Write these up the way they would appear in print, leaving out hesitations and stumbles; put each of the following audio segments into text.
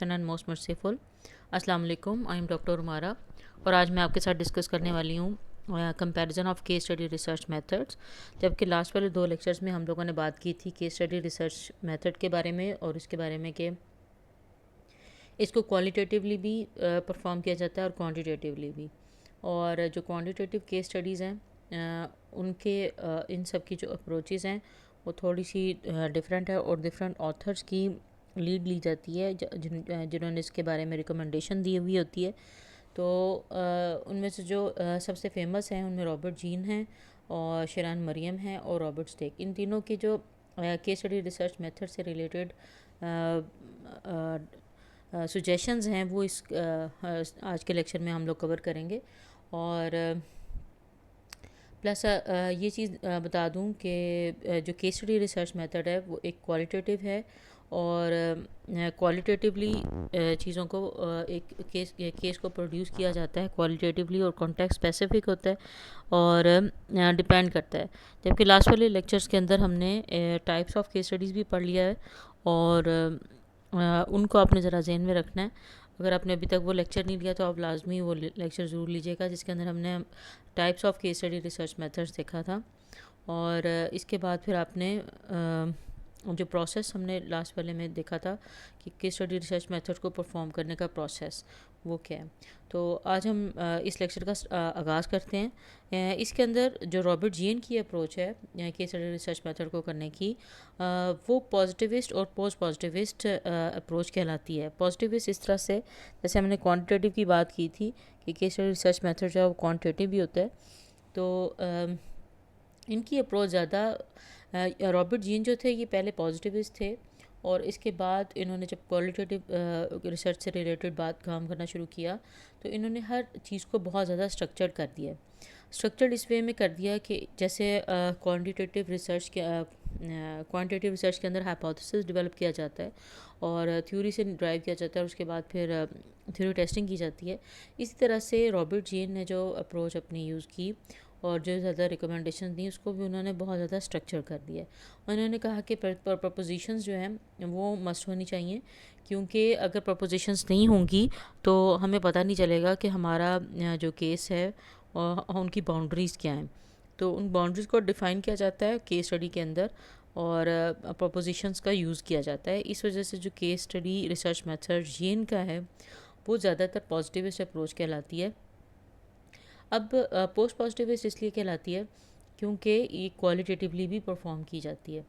compassion and most merciful. अस्सलाम वालेकुम, I am doctor Umara और आज मैं आपके साथ डिस्कस करने वाली हूँ comparison of case study research methods. जबकि लास्ट वाले 2 लेक्चर्स में हम लोगों ने बात की थी केस स्टडी रिसर्च मेथड के बारे में और इसके बारे में कि इसको क्वालिटेटिवली भी परफॉर्म किया जाता है और क्वांटिटेटिवली भी। और जो क्वांटिटेटिव केस स्टडीज़ हैं उनके इन सब की जो अप्रोचेज़ हैं वो थोड़ी सी डिफरेंट है और डिफरेंट ऑथर्स की लीड ली जाती है जिन्होंने इसके बारे में रिकमेंडेशन दी हुई होती है। तो उनमें से जो सबसे फेमस हैं उनमें रॉबर्ट जीन हैं और शिरान मरियम हैं और रॉबर्ट स्टेक। इन तीनों के जो केस स्टडी रिसर्च मेथड से रिलेटेड सजेशंस हैं वो इस आज के लेक्चर में हम लोग कवर करेंगे। और प्लस ये चीज़ बता दूं कि जो केस स्टडी रिसर्च मेथड है वो एक क्वालिटेटिव है और क्वालिटेटिवली चीज़ों को एक केस को प्रोड्यूस किया जाता है क्वालिटेटिवली और कॉन्टेक्स्ट स्पेसिफिक होता है और डिपेंड करता है। जबकि लास्ट वाले लेक्चर्स के अंदर हमने टाइप्स ऑफ केस स्टडीज़ भी पढ़ लिया है और उनको आपने ज़रा जहन में रखना है। अगर आपने अभी तक वो लेक्चर नहीं लिया तो आप लाजमी वो लेक्चर ज़रूर लीजिएगा जिसके अंदर हमने types of case study research methods देखा था। और इसके बाद फिर आपने जो प्रोसेस हमने लास्ट वाले में देखा था कि केस स्टडी रिसर्च मेथड को परफॉर्म करने का प्रोसेस वो क्या है। तो आज हम इस लेक्चर का आगाज़ करते हैं। इसके अंदर जो रॉबर्ट जीन की अप्रोच है केस स्टडी रिसर्च मेथड को करने की वो पॉजिटिविस्ट और पोस्ट पॉजिटिविस्ट अप्रोच कहलाती है। पॉजिटिविस्ट इस तरह से जैसे हमने क्वांटिटेटिव की बात की थी कि केस स्टडी रिसर्च मेथड जो है वो क्वांटिटेटिव भी होता है। तो इनकी अप्रोच ज़्यादा रॉबर्ट जीन जो थे ये पहले पॉजिटिविस्ट थे और इसके बाद इन्होंने जब क्वालिटेटिव रिसर्च से रिलेटेड बात काम करना शुरू किया तो इन्होंने हर चीज़ को बहुत ज़्यादा स्ट्रक्चर्ड कर दिया। स्ट्रक्चर्ड इस वे में कर दिया कि जैसे क्वांटिटेटिव रिसर्च के अंदर हाइपोथेसिस डेवलप किया जाता है और थ्योरी से ड्राइव किया जाता है और उसके बाद फिर थ्योरी टेस्टिंग की जाती है। इसी तरह से रॉबर्ट जीन ने जो अप्रोच अपनी यूज़ की और जो ज़्यादा रिकमेंडेशन दी उसको भी उन्होंने बहुत ज़्यादा स्ट्रक्चर कर दिया। उन्होंने कहा कि प्रपोजिशंस जो हैं वो मस्ट होनी चाहिए क्योंकि अगर प्रपोजिशंस नहीं होंगी तो हमें पता नहीं चलेगा कि हमारा जो केस है और उनकी बाउंड्रीज़ क्या हैं। तो उन बाउंड्रीज़ को डिफ़ाइन किया जाता है केस स्टडी के अंदर और प्रपोजिशंस का यूज़ किया जाता है। इस वजह से जो case study research method gene का है वो ज़्यादातर पॉजिटिविस्ट अप्रोच कहलाती है। अब पोस्ट पॉजिटिविस्ट इसलिए कहलाती है क्योंकि ये क्वालिटेटिवली भी परफॉर्म की जाती है।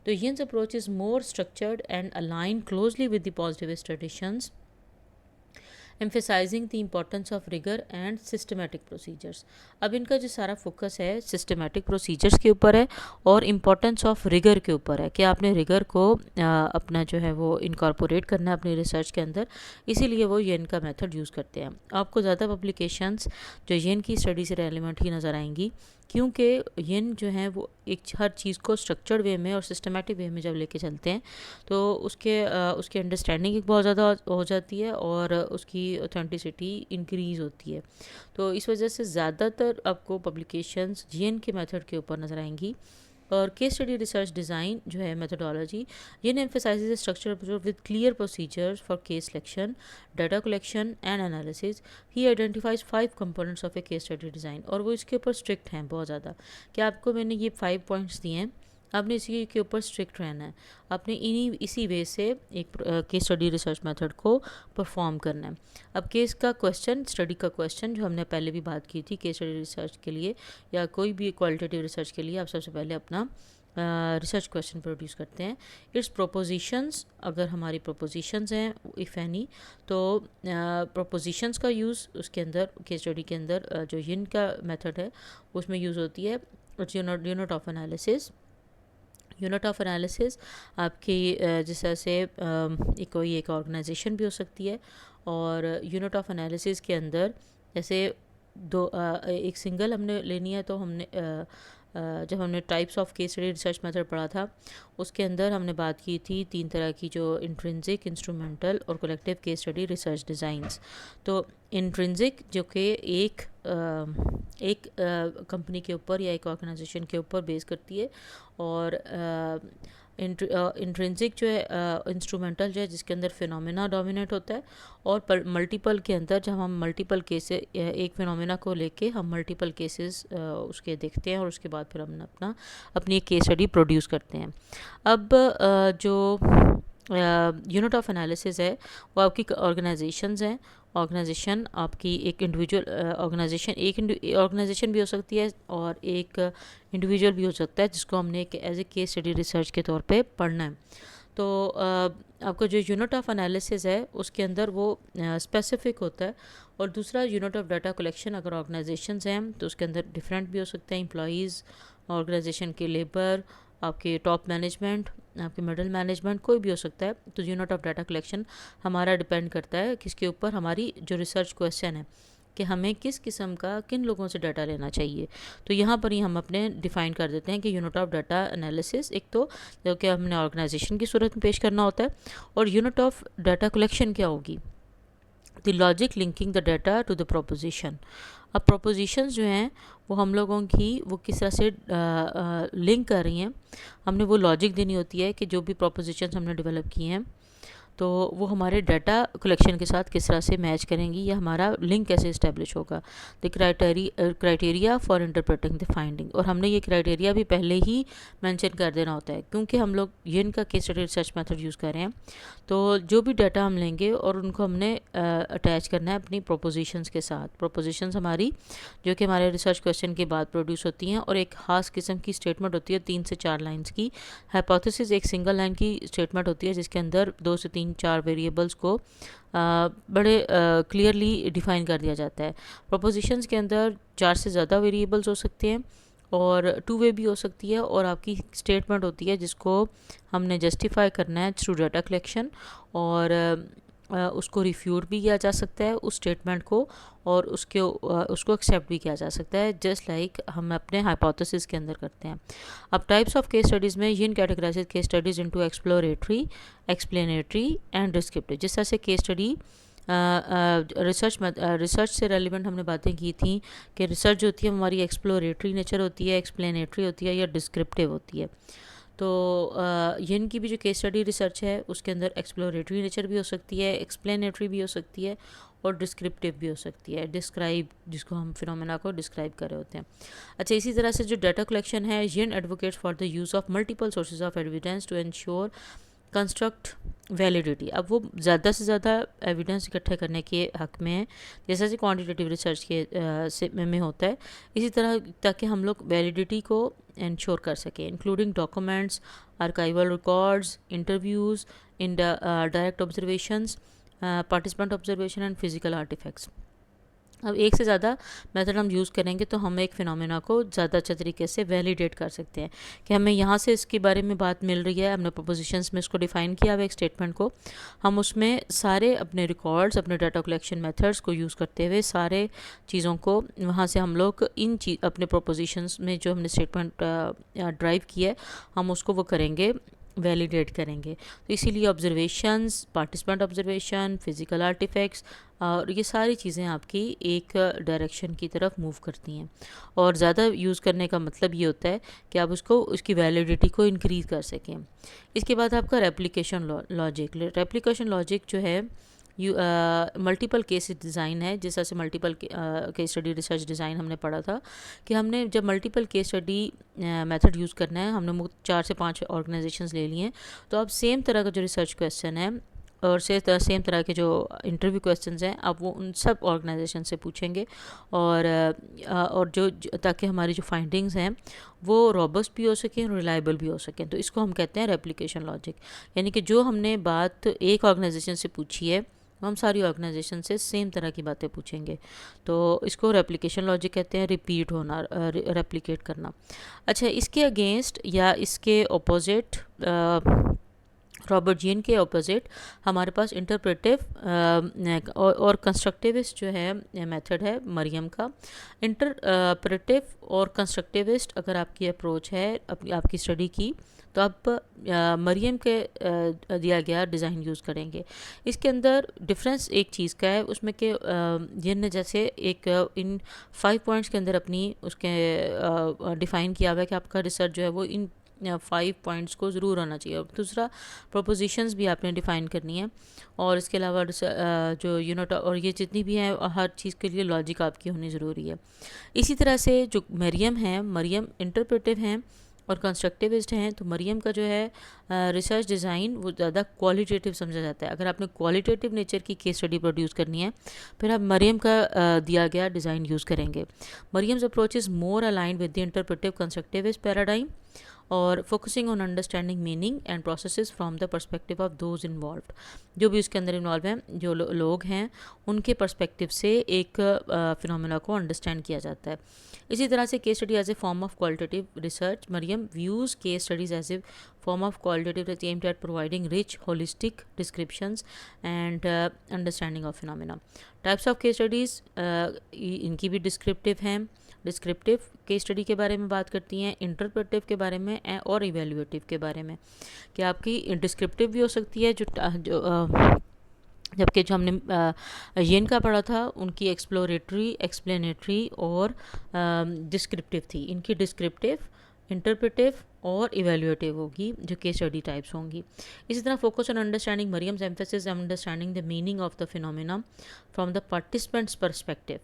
तो Yin's approach is more structured and align closely with the positivist traditions emphasising the importance of rigour and systematic procedures. अब इनका जो सारा फोकस है सिस्टमेटिक प्रोसीजर्स के ऊपर है और इम्पोर्टेंस ऑफ रिगर के ऊपर है कि आपने रिगर को अपना जो है वो इनकॉर्पोरेट करना है अपनी रिसर्च के अंदर। इसीलिए वो येन का मेथड यूज़ करते हैं। आपको ज़्यादा पब्लिकेशंस जो येन की स्टडी से रेलिवेंट ही नज़र आएंगी क्योंकि येन जो है वो एक हर चीज़ को स्ट्रक्चर्ड वे में और सिस्टमेटिक वे में जब लेके चलते हैं तो उसकी अंडरस्टैंडिंग एक बहुत ज़्यादा हो जाती है और उसकी ऑथेंटिसिटी इंक्रीज़ होती है। तो इस वजह से ज़्यादातर आपको पब्लिकेशंस जीएन के मेथड के ऊपर नज़र आएंगी। और केस स्टडी रिसर्च डिज़ाइन जो है मेथडोलॉजी ये emphasises structure with clear procedures for case selection data collection and analysis. He identifies 5 components of A case study design और वो इसके ऊपर स्ट्रिक्ट हैं बहुत ज़्यादा कि आपको मैंने ये 5 पॉइंट्स दिए हैं, आपने इसी के ऊपर स्ट्रिक्ट रहना है, आपने इसी वे से एक केस स्टडी रिसर्च मेथड को परफॉर्म करना है। अब केस का क्वेश्चन स्टडी का क्वेश्चन जो हमने पहले भी बात की थी केस स्टडी रिसर्च के लिए या कोई भी क्वालिटेटिव रिसर्च के लिए आप सबसे पहले अपना रिसर्च क्वेश्चन प्रोड्यूस करते हैं। इट्स प्रोपोजिशंस, अगर हमारी प्रोपोजिशंस हैं इफ़ एनी तो प्रोपोजिशंस का यूज़ उसके अंदर केस स्टडी के अंदर जो यिन का मेथड है उसमें यूज़ होती है। Unit of analysis, unit of analysis आपकी जिस तरह से कोई एक ऑर्गेनाइजेशन भी हो सकती है और यूनिट ऑफ एनालिसिस के अंदर जैसे एक सिंगल हमने लेनी है तो हमने जब हमने types of case study research method पढ़ा था उसके अंदर हमने बात की थी 3 तरह की जो इंट्रिंसिक, इंस्ट्रूमेंटल और collective case study research designs. तो इंट्रिंसिक जो कि एक कंपनी के ऊपर या एक ऑर्गेनाइजेशन के ऊपर बेस करती है, और इंट्रिंसिक जो है इंस्ट्रूमेंटल जो है जिसके अंदर फिनोमेना डोमिनेट होता है, और मल्टीपल के अंदर जब हम मल्टीपल केसेस एक फिनोमेना को लेके हम मल्टीपल केसेस उसके देखते हैं और उसके बाद फिर हम अपनी एक केस स्टडी प्रोड्यूस करते हैं। अब जो यूनिट ऑफ एनालिसिस है वो आपकी ऑर्गेनाइजेशंस हैं। ऑर्गेनाइजेशन आपकी एक इंडिविजुअल ऑर्गेनाइजेशन ऑर्गेनाइजेशन भी हो सकती है और एक इंडिविजुअल भी हो सकता है, जिसको हमने एक as a case study research के तौर पे पढ़ना है। तो आपका जो यूनिट ऑफ एनालिसिस है उसके अंदर वो स्पेसिफिक होता है। और दूसरा यूनिट ऑफ डाटा कलेक्शन, अगर ऑर्गेनाइजेशंस हैं तो उसके अंदर डिफरेंट भी हो सकते हैं, एम्प्लॉयज़, ऑर्गेनाइजेशन के लेबर, आपके टॉप मैनेजमेंट, आपके मिडिल मैनेजमेंट, कोई भी हो सकता है। तो यूनिट ऑफ डाटा कलेक्शन हमारा डिपेंड करता है किसके ऊपर, हमारी जो रिसर्च क्वेश्चन है कि हमें किस किस्म का किन लोगों से डाटा लेना चाहिए। तो यहाँ पर ही हम अपने डिफ़ाइन कर देते हैं कि यूनिट ऑफ डाटा एनालिसिस एक तो जो कि हमने ऑर्गेनाइजेशन की सूरत में पेश करना होता है, और यूनिट ऑफ डाटा कलेक्शन क्या होगी, the logic linking the data to the proposition. अब प्रोपोजिशंस जो हैं वो हम लोगों की वो किस तरह से लिंक कर रही हैं, हमने वो लॉजिक देनी होती है कि जो भी प्रोपोजिशंस हमने डेवलप किए हैं तो वो हमारे डाटा कलेक्शन के साथ किस तरह से मैच करेंगी, या हमारा लिंक कैसे इस्टेब्लिश होगा। The criteria for interpreting the finding, और हमने ये क्राइटेरिया भी पहले ही मेंशन कर देना होता है, क्योंकि हम लोग यिन का case study research method use कर रहे हैं। तो जो भी डाटा हम लेंगे और उनको हमने अटैच करना है अपनी प्रोपोजिशंस के साथ। प्रोपोजिशंस हमारी जो कि हमारे रिसर्च क्वेश्चन के बाद प्रोड्यूस होती हैं, और एक ख़ास किस्म की स्टेटमेंट होती है 3 से 4 लाइन्स की। हाइपोथेसिस एक सिंगल लाइन की स्टेटमेंट होती है जिसके अंदर 2 से 3-4 वेरिएबल्स को बड़े क्लियरली डिफ़ाइन कर दिया जाता है। प्रोपोजिशंस के अंदर 4 से ज़्यादा वेरिएबल्स हो सकते हैं, और 2 वे भी हो सकती है, और आपकी स्टेटमेंट होती है जिसको हमने जस्टिफाई करना है थ्रू डाटा कलेक्शन, और उसको रिफ्यूट भी किया जा सकता है उस स्टेटमेंट को, और उसको एक्सेप्ट भी किया जा सकता है, जस्ट लाइक हम अपने हाइपोथेसिस के अंदर करते हैं। अब टाइप्स ऑफ केस स्टडीज़ में Yin categorise case studies into exploratory, explanatory and descriptive. जिस तरह से केस स्टडी रिसर्च से रेलिवेंट हमने बातें की थी कि रिसर्च जो होती है हमारी एक्सप्लोरेटरी नेचर होती है, एक्सप्लेनेटरी होती है, या डिस्क्रिप्टिव होती है। तो यिन की भी जो केस स्टडी रिसर्च है उसके अंदर एक्सप्लोरेटरी नेचर भी हो सकती है, एक्सप्लेनेटरी भी हो सकती है, और डिस्क्रिप्टिव भी हो सकती है, डिस्क्राइब, जिसको हम फिनोमेना को डिस्क्राइब कर रहे होते हैं। अच्छा, इसी तरह से जो डाटा कलेक्शन है, Yin advocates for the use of multiple sources of evidence to ensure construct validity. अब वो ज़्यादा से ज़्यादा एविडेंस इकट्ठे करने के हक़ में है, जैसा कि क्वांटिटेटिव रिसर्च के में होता है, इसी तरह ताकि हम लोग वैलिडिटी को इंश्योर कर सकें, including documents, archival records, interviews, in direct observations, participant observation and physical artefacts. अब एक से ज़्यादा मेथड हम यूज़ करेंगे तो हम एक फ़िनोमेना को ज़्यादा अच्छे तरीके से वैलिडेट कर सकते हैं कि हमें यहाँ से इसके बारे में बात मिल रही है, हमने प्रोपोजिशंस में इसको डिफ़ाइन किया हुआ एक स्टेटमेंट को, हम उसमें सारे अपने रिकॉर्ड्स, अपने डाटा कलेक्शन मेथड्स को यूज़ करते हुए सारे चीज़ों को वहाँ से हम लोग अपने प्रोपोजिशंस में जो हमने स्टेटमेंट ड्राइव किया है हम उसको वो करेंगे, वैलिडेट करेंगे। तो इसीलिए observations, participant observation, physical artefacts, और ये सारी चीज़ें आपकी एक डायरेक्शन की तरफ मूव करती हैं, और ज़्यादा यूज़ करने का मतलब ये होता है कि आप उसकी वैलिडिटी को इंक्रीज़ कर सकें। इसके बाद आपका रेप्लिकेशन लॉजिक। रेप्लिकेशन लॉजिक जो है मल्टीपल केस डिज़ाइन है। जिस तरह से multiple case study research design हमने पढ़ा था कि हमने जब multiple case study method use करना है, हमने 4 से 5 ऑर्गेनाइजेशंस ले लिए हैं, तो अब सेम तरह का जो रिसर्च क्वेश्चन है और सेम तरह के जो इंटरव्यू क्वेश्चंस हैं अब वो उन सब ऑर्गेनाइजेशन से पूछेंगे, और जो ताकि हमारी जो फाइंडिंग्स हैं वो रॉबस्ट भी हो सकें, रिलायबल भी हो सकें। तो इसको हम कहते हैं रेप्लिकेशन लॉजिक, यानी कि जो हमने बात एक ऑर्गेनाइजेशन से पूछी है हम सारी ऑर्गेनाइजेशन से सेम तरह की बातें पूछेंगे, तो इसको रेप्लिकेशन लॉजिक कहते हैं, रिपीट होना, रेप्लिकेट करना। अच्छा, इसके अगेंस्ट या इसके ऑपोजिट, रॉबर्ट यिन के ऑपोजिट हमारे पास इंटरप्रेटिव और कंस्ट्रक्टिविस्ट जो है मेथड है मरियम का। इंटरप्रेटिव और कंस्ट्रक्टिविस्ट अगर आपकी अप्रोच है आपकी स्टडी की, तो आप मरियम के दिया गया डिज़ाइन यूज़ करेंगे। इसके अंदर डिफरेंस एक चीज़ का है उसमें कि जिनने जैसे एक इन 5 पॉइंट्स के अंदर अपनी उसके डिफ़ाइन किया हुआ है कि आपका रिसर्च जो है वो इन 5 पॉइंट्स को ज़रूर आना चाहिए। और दूसरा प्रोपोजिशंस भी आपने डिफ़ाइन करनी है, और इसके अलावा जो यूनिट और ये जितनी भी हैं हर चीज़ के लिए लॉजिक आपकी होनी ज़रूरी है। इसी तरह से जो मरियम हैं, मरियम इंटरप्रेटिव हैं और कंस्ट्रक्टिविस्ट हैं, तो मरियम का जो है रिसर्च डिज़ाइन वो ज़्यादा क्वालिटेटिव समझा जाता है। अगर आपने क्वालिटेटिव नेचर की केस स्टडी प्रोड्यूस करनी है फिर आप मरियम का दिया गया डिज़ाइन यूज़ करेंगे। Merriam's approach is more aligned with the interpretive constructivist paradigm और focusing on understanding meaning and processes from the perspective of those involved. जो भी उसके अंदर इन्वॉल्व हैं, जो लोग हैं, उनके पर्सपेक्टिव से एक फिनोमेना को अंडरस्टैंड किया जाता है। इसी तरह से case study as a form of qualitative research, Merriam views case studies as a form of qualitative that aimed at providing rich holistic descriptions and understanding of phenomena. Types of case studies इनकी भी descriptive हैं। Descriptive case study के बारे में बात करती हैं, interpretive के बारे में और इवेल्युएटिव के बारे में। कि आपकी डिस्क्रिप्टिव भी हो सकती है जबकि जो हमने येन का पढ़ा था उनकी एक्सप्लोरेटरी, एक्सप्लेनेटरी और डिस्क्रिप्टिव थी। इनकी डिस्क्रिप्टिव, इंटरप्रेटिव और इवेल्युएटिव होगी जो केस स्टडी टाइप्स होंगी। इसी तरह focus on understanding, Mariam's emphasis understanding the meaning of the phenomena from the participants perspective.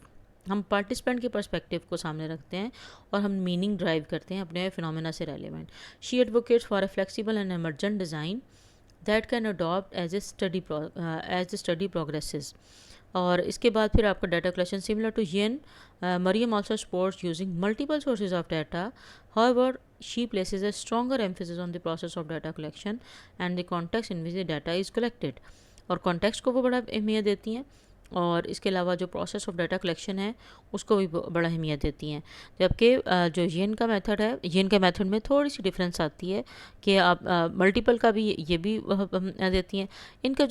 हम पार्टिसिपेंट के पर्सपेक्टिव को सामने रखते हैं और हम मीनिंग ड्राइव करते हैं अपने फिनोमेना से relevant. She advocates for a flexible and emergent design that can adopt as the study progresses. और इसके बाद फिर आपका data collection similar to Yin, Merriam also supports using multiple sources of data. However, she places a stronger emphasis on the process of data collection and the context in which the data is collected. और context को वो बड़ा अहमियत देती हैं और इसके अलावा जो प्रोसेस ऑफ डाटा कलेक्शन है उसको भी बड़ा अहमियत देती हैं। जबकि जो येन का मेथड है, येन के मेथड में थोड़ी सी डिफरेंस आती है कि आप मल्टीपल का भी ये भी देती हैं। इनका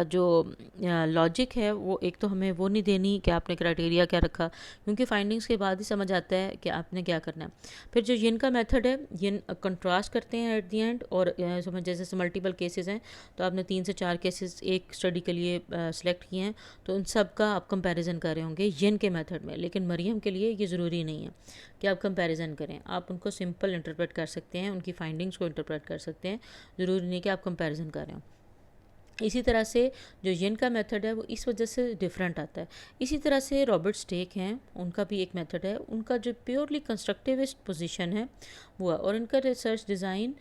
जो लॉजिक है वो एक तो हमें वो नहीं देनी कि आपने क्राइटेरिया क्या रखा, क्योंकि फाइंडिंग्स के बाद ही समझ आता है कि आपने क्या करना है। फिर जो येन का मेथड है, येन कंट्रास्ट करते हैं एट दी एंड, और समझ जैसे मल्टीपल केसेस हैं तो आपने 3 से 4 केसेस एक स्टडी के लिए सेलेक्ट किए हैं तो उन सब का आप कंपैरिजन कर रहे होंगे येन के मेथड में। लेकिन मरियम के लिए ये ज़रूरी नहीं है कि आप कंपैरिजन करें, आप उनको सिंपल इंटरप्रेट कर सकते हैं, उनकी फाइंडिंग्स को इंटरप्रेट कर सकते हैं, ज़रूरी नहीं कि आप कंपैरिजन कर रहे हो। इसी तरह से जो येन का मेथड है वो इस वजह से डिफरेंट आता है। इसी तरह से रॉबर्ट स्टेक हैं, उनका भी एक मेथड है, उनका जो प्योरली कंस्ट्रक्टिविस्ट पोजीशन है वो है, और इनका रिसर्च डिज़ाइन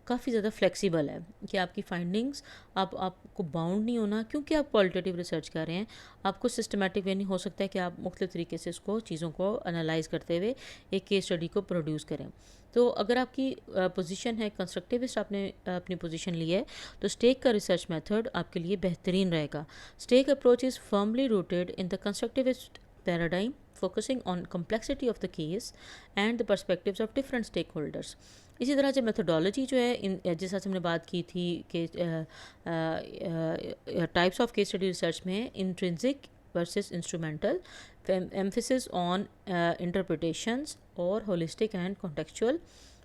काफ़ी ज़्यादा फ्लेक्सिबल है कि आपकी फाइंडिंग्स आपको बाउंड नहीं होना, क्योंकि आप क्वालिटेटिव रिसर्च कर रहे हैं। आपको सिस्टमेटिक वे नहीं हो सकता है कि आप मुख्तलिफ तरीके से इसको चीज़ों को एनालाइज करते हुए एक केस स्टडी को प्रोड्यूस करें। तो अगर आपकी पोजीशन है कंस्ट्रक्टिविस्ट, आपने अपनी पोजीशन ली है, तो स्टेक का रिसर्च मेथड आपके लिए बेहतरीन रहेगा। Stake approach is firmly rooted in the constructivist paradigm, focusing on complexity of the case and the perspectives of different stakeholders. इसी तरह से मेथोडोलॉजी जो है जैसा हमने बात की थी कि types of case study research में intrinsic versus instrumental, emphasis on interpretations और होलिस्टिक एंड कॉन्टेक्चुअल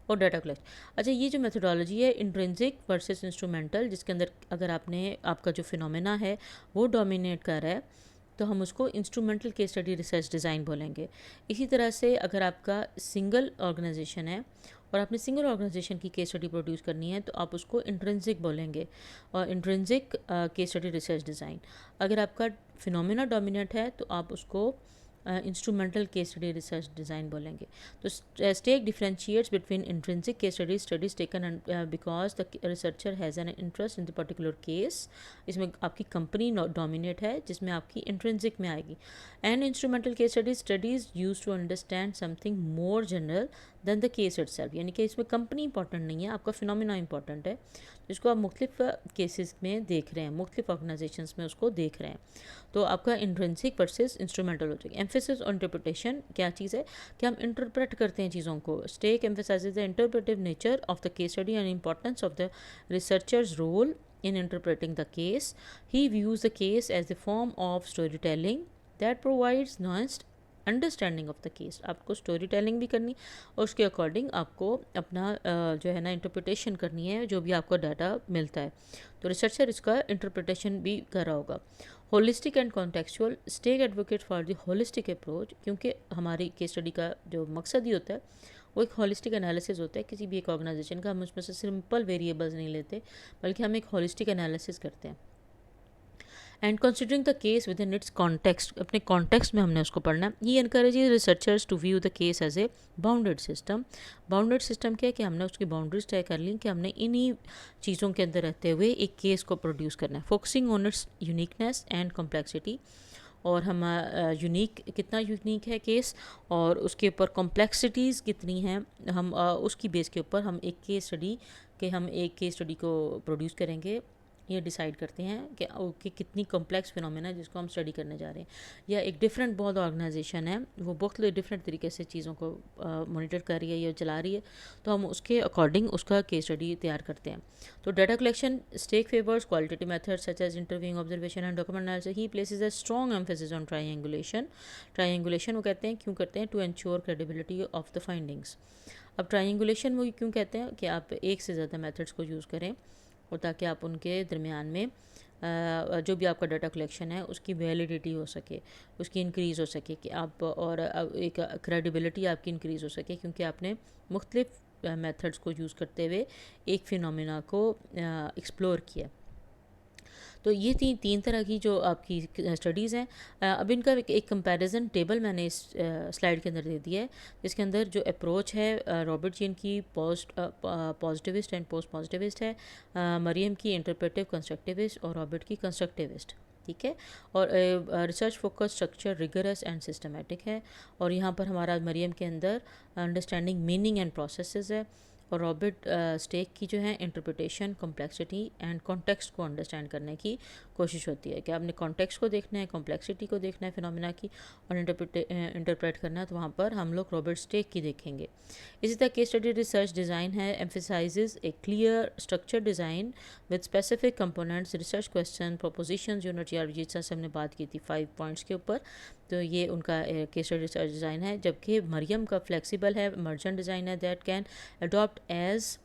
और डाटा कलेक्ट। अच्छा, ये जो मेथोडोलॉजी है इंट्रिंसिक वर्सेस इंस्ट्रूमेंटल, जिसके अंदर अगर आपका जो फिनोमेना है वो डोमिनेट कर रहा है तो हम उसको instrumental case study research design बोलेंगे। इसी तरह से अगर आपका सिंगल ऑर्गेनाइजेशन है और आपने सिंगल ऑर्गेनाइजेशन की केस स्टडी प्रोड्यूस करनी है तो आप उसको इंट्रिंसिक बोलेंगे, और intrinsic case study research design. अगर आपका फिनोमेना डोमिनेट है तो आप उसको instrumental case study research design बोलेंगे। तो Stake differentiates between intrinsic case studies taken because the researcher has an interest in the particular case. इसमें आपकी कंपनी डोमिनेट है जिसमें आपकी इंट्रिंसिक में आएगी। And instrumental case studies use to understand something more general than the case itself, यानी कि इसमें कंपनी इंपॉर्टेंट नहीं है, आपका फिनोमेना इंपॉर्टेंट है जिसको आप मुख्तलिफ केसेस में देख रहे हैं, मुख्तलिफ ऑर्गेनाइजेशंस में उसको देख रहे हैं। तो आपका इंट्रिंसिक वर्सेस इंस्ट्रूमेंटल हो जाएगी। एम्फेसिस ऑन इंटरप्रिटेशन क्या चीज़ है कि हम इंटरप्रेट करते हैं चीज़ों को। Stake emphasises the interpretive nature of the case study and importance of the researcher's role in interpreting the case. He views the case as a form of storytelling that provides nuanced understanding of the case. आपको story telling भी करनी और उसके according आपको अपना जो है ना इंटरप्रिटेशन करनी है जो भी आपको डाटा मिलता है। तो रिसर्चर इसका इंटरप्रिटेशन भी कर रहा होगा। Holistic and contextual, Stake advocate for the holistic approach, क्योंकि हमारी केस स्टडी का जो मकसद ही होता है वो एक होलिस्टिक एनालिसिस होता है किसी भी एक ऑर्गेनाइजेशन का। हम उसमें से सिंपल वेरिएबल्स नहीं लेते बल्कि हम एक होलिस्टिक एनालिसिस करते हैं। And considering the case within its context, अपने कॉन्टेक्स्ट में हमने उसको पढ़ना है। He encourages researchers to view the case as a bounded system. Bounded system क्या है कि हमने उसकी बाउंड्रीज तय कर ली कि हमने इन्हीं चीज़ों के अंदर रहते हुए एक केस को प्रोड्यूस करना है, focusing on it's uniqueness and complexity. और हम यूनिक, कितना यूनिक है केस और उसके ऊपर कॉम्प्लेक्सिटीज़ कितनी हैं, हम उसकी बेस के ऊपर हम एक केस स्टडी हम एक केस स्टडी को प्रोड्यूस करेंगे। ये डिसाइड करते हैं कि कितनी कॉम्प्लेक्स फिनोमेना है जिसको हम स्टडी करने जा रहे हैं, या एक डिफरेंट बहुत ऑर्गेनाइजेशन है वो बहुत डिफरेंट तरीके से चीज़ों को मॉनिटर कर रही है या चला रही है, तो हम उसके अकॉर्डिंग उसका केस स्टडी तैयार करते हैं। तो data collection, Stake favours qualitative methods such as interviewing, observation and document analysis. He places a strong emphasis on triangulation. Triangulation वो कहते हैं, क्यों करते हैं? To ensure credibility of the findings. अब ट्रायंगुलेशन वो क्यों कहते हैं कि आप एक से ज़्यादा मेथड्स को यूज़ करें और ताकि आप उनके दरमियान में जो भी आपका डाटा कलेक्शन है उसकी वैलिडिटी हो सके, उसकी इंक्रीज़ हो सके कि आप, और एक क्रेडिबिलिटी आपकी इंक्रीज़ हो सके क्योंकि आपने मुख्तलिफ मेथड्स को यूज़ करते हुए एक फिनोमेना को एक्सप्लोर किया। तो ये तीन तरह की जो आपकी स्टडीज़ हैं। अब इनका एक कंपैरिजन टेबल मैंने इस स्लाइड के अंदर दे दिया है, जिसके अंदर जो अप्रोच है रॉबर्ट जीन की पॉजिटिविस्ट एंड पोस्ट पॉजिटिविस्ट है, मरियम की इंटरप्रेटिव कंस्ट्रक्टिविस्ट और रॉबर्ट की कंस्ट्रक्टिविस्ट। ठीक है। और research focus, structure, rigorous and systematic है। और यहाँ पर हमारा मरियम के अंदर अंडरस्टैंडिंग मीनिंग एंड प्रोसेसेस है, और रॉबर्ट स्टेक की जो है इंटरप्रिटेशन, कॉम्प्लेक्सिटी एंड कॉन्टेक्स्ट को अंडरस्टैंड करने की कोशिश होती है कि आपने कॉन्टेक्स्ट को देखना है, कॉम्प्लेक्सिटी को देखना है फिनोमेना की, और इंटरप्रेट करना है, तो वहाँ पर हम लोग रॉबर्ट स्टेक की देखेंगे। इसी तरह केस स्टडी रिसर्च डिज़ाइन है, emphasises A clear structure design with specific components, research question, proposition, unit, या जिस तरह से हमने बात की थी 5 पॉइंट्स के ऊपर, तो ये उनका केस स्टडी रिसर्च डिज़ाइन है। जबकि मरियम का फ्लेक्सिबल है, मर्जेंट डिज़ाइन है, that can adopt as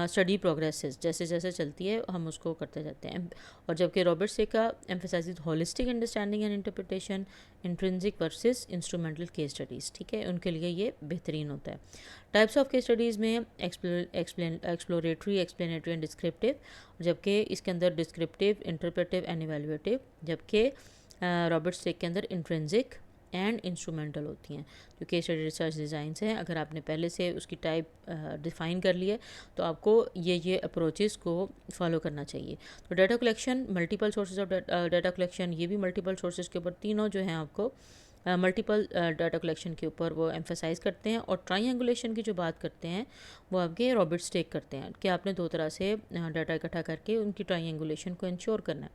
study progresses, जैसे जैसे चलती है हम उसको करते जाते हैं। और जबकि रॉबर्ट से का emphasise holistic understanding and interpretation, intrinsic versus instrumental case studies. ठीक है, उनके लिए ये बेहतरीन होता है। टाइप्स ऑफ केस स्टडीज़ में एक्सप्लोरेटरी, एक्सप्लेनेटरी एंड डिस्क्रिप्टिव, जबकि इसके अंदर डिस्क्रिप्टिव, इंटरप्रेटिव एंड इवेल्युएटिव, जबकि रॉबर्ट स्टेक के अंदर इंट्रिंसिक एंड इंस्ट्रूमेंटल होती हैं। जो केस स्टडी रिसर्च डिज़ाइंस हैं, अगर आपने पहले से उसकी टाइप डिफ़ाइन कर लिया तो आपको ये अप्रोचेस को फॉलो करना चाहिए। तो data collection, multiple sources of data collection, ये भी मल्टीपल सोर्सेज के ऊपर, तीनों जो हैं आपको मल्टीपल डाटा कलेक्शन के ऊपर वो एम्फेसाइज करते हैं। और ट्रायंगुलेशन की जो बात करते हैं वो आपके रॉबर्ट स्टेक करते हैं कि आपने दो तरह से डाटा इकट्ठा करके उनकी ट्रायंगुलेशन को इंश्योर करना है।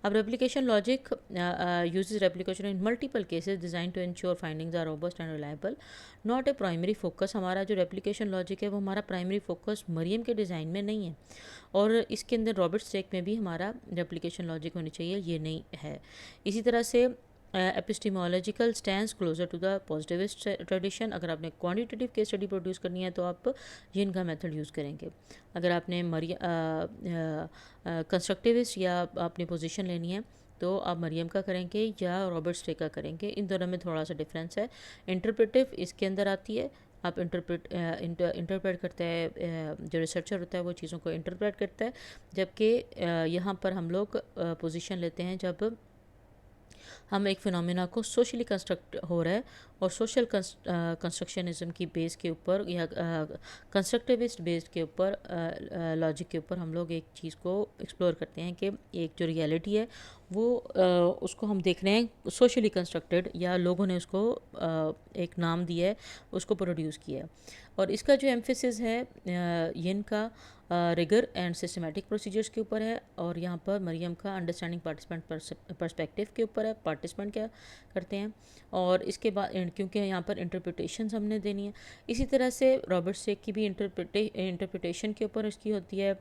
अब replication logic uses replication in multiple cases design to ensure findings are robust and reliable, not a primary focus. हमारा जो रेप्लिकेशन लॉजिक है वो हमारा प्राइमरी फोकस मरियम के डिज़ाइन में नहीं है, और इसके अंदर रॉबर्ट स्टेक में भी हमारा रेप्लिकेशन लॉजिक होनी चाहिए, ये नहीं है। इसी तरह से epistemological stance closer to the positivist tradition. अगर आपने क्वांटिटेटिव केस स्टडी प्रोड्यूस करनी है तो आप जिन का मेथड यूज़ करेंगे। अगर आपने कंस्ट्रक्टिविस्ट या अपनी पोजीशन लेनी है तो आप मरियम का करेंगे या रॉबर्ट स्टेक का करेंगे। इन दोनों में थोड़ा सा डिफरेंस है। इंटरप्रेटिव इसके अंदर आती है, आप इंटरप्रेट करते हैं, जो रिसर्चर होता है वो चीज़ों को इंटरप्रेट करता है, जबकि यहाँ पर हम लोग पोजीशन लेते हैं जब हम एक फिनोमेना को सोशली कंस्ट्रक्ट हो रहा है और सोशल कंस्ट्रक्शनिज्म की बेस के ऊपर या कंस्ट्रक्टिविस्ट बेस के ऊपर लॉजिक के ऊपर हम लोग एक चीज़ को एक्सप्लोर करते हैं कि एक जो रियलिटी है वो उसको हम देख रहे हैं सोशली कंस्ट्रक्टेड, या लोगों ने उसको एक नाम दिया है, उसको प्रोड्यूस किया है। और इसका जो एम्फेसिस है इनका रिगर एंड सिस्टमेटिक प्रोसीजर्स के ऊपर है, और यहाँ पर मरियम का अंडरस्टैंडिंग पार्टिसिपेंट पर्सपेक्टिव के ऊपर है, पार्टिसिपेंट क्या करते हैं। और इसके बाद क्योंकि यहाँ पर इंटरप्रिटेशन हमने देनी है, इसी तरह से रॉबर्ट स्टेक की भी इंटरप्रिटेशन के ऊपर इसकी होती है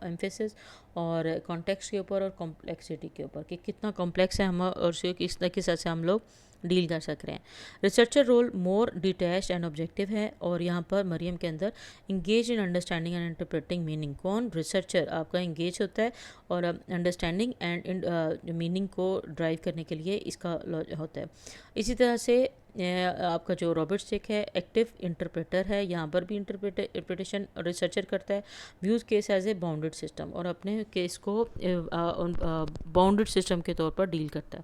एम्फेसिस, और कॉन्टेक्स्ट के ऊपर और कॉम्प्लेक्सिटी के ऊपर कि कितना कॉम्प्लेक्स है हम, और किस तरह से हम लोग डील कर सक रहे हैं। Researcher role more detached and objective है, और यहाँ पर मरियम के अंदर engage in understanding and interpreting meaning. कौन? रिसर्चर आपका इंगेज होता है और अंडरस्टैंडिंग एंड मीनिंग को ड्राइव करने के लिए इसका होता है। इसी तरह से आपका जो रॉबर्ट स्टिक है एक्टिव इंटरप्रेटर है, यहाँ पर भी इंटरप्रिटेशन रिसर्चर करता है। Views case as a bounded system, और अपने केस को बाउंडेड सिस्टम के तौर पर डील करता है।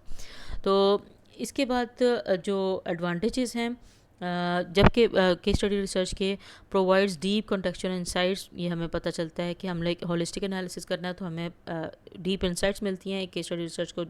तो इसके बाद जो एडवांटेजेस हैं, जबकि केस स्टडी रिसर्च के प्रोवाइड्स डीप कॉन्टेक्चुअल इंसाइट्स, ये हमें पता चलता है कि हमने एक होलिस्टिक एनालिसिस करना है तो हमें डीप इंसाइट्स मिलती हैं केस स्टडी रिसर्च को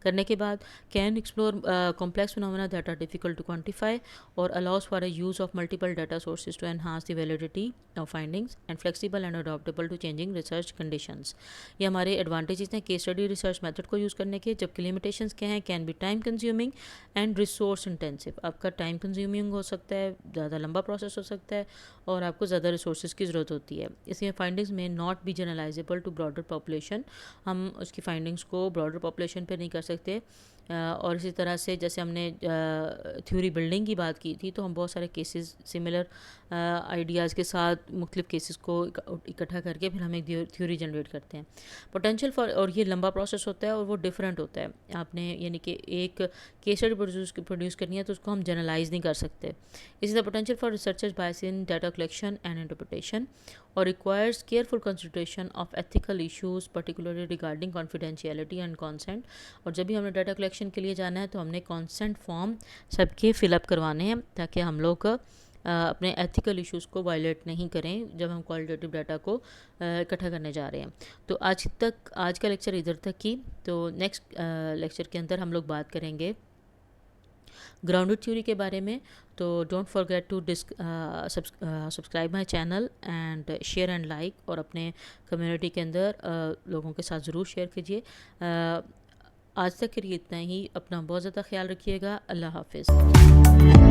करने के बाद। Can explore complex phenomena that are difficult to quantify, और allows for a use of multiple data sources to enhance the validity of findings and flexible and adaptable to changing research conditions. ये हमारे advantages हैं case study research method को use करने के। जबकि limitations क्या हैं? Can be time consuming and resource intensive, आपका टाइम कंज्यूमिंग हो सकता है, ज़्यादा लंबा प्रोसेस हो सकता है, और आपको ज़्यादा रिसोर्सेज की ज़रूरत होती है। इसमें फाइंडिंग्स में not be generalisable to broader population, हम उसकी फाइंडिंग्स को ब्रॉडर पॉपुलेशन पे नहीं कर सकते। और इसी तरह से जैसे हमने थ्योरी बिल्डिंग की बात की थी, तो हम बहुत सारे केसेस सिमिलर आइडियाज़ के साथ मुख्तलिफ केसेस को इकट्ठा करके फिर हम एक थ्योरी जनरेट करते हैं। पोटेंशियल फॉर, और ये लंबा प्रोसेस होता है और वो डिफरेंट होता है। आपने यानी कि एक केस स्टडी प्रोड्यूस करनी है तो उसको हम जनरलाइज नहीं कर सकते। इसी तरह potential for researchers bias in data collection and interpretation, और requires careful consideration of ethical issues particularly regarding confidentiality and consent. और जब भी हमने डाटा कलेक्शन के लिए जाना है तो हमने कॉन्सेंट फॉर्म सबके फिलअप करवाने हैं, ताकि हम लोग अपने एथिकल इश्यूज़ को वायलेट नहीं करें जब हम क्वालिटेटिव डाटा को इकट्ठा करने जा रहे हैं। तो आज का लेक्चर इधर तक की। तो नेक्स्ट लेक्चर के अंदर हम लोग बात करेंगे ग्राउंडेड थ्योरी के बारे में। तो don't forget to subscribe my channel and share and like, और अपने कम्युनिटी के अंदर लोगों के साथ ज़रूर शेयर कीजिए। आज तक के लिए इतना ही। अपना बहुत ज़्यादा ख्याल रखिएगा। अल्लाह हाफिज़।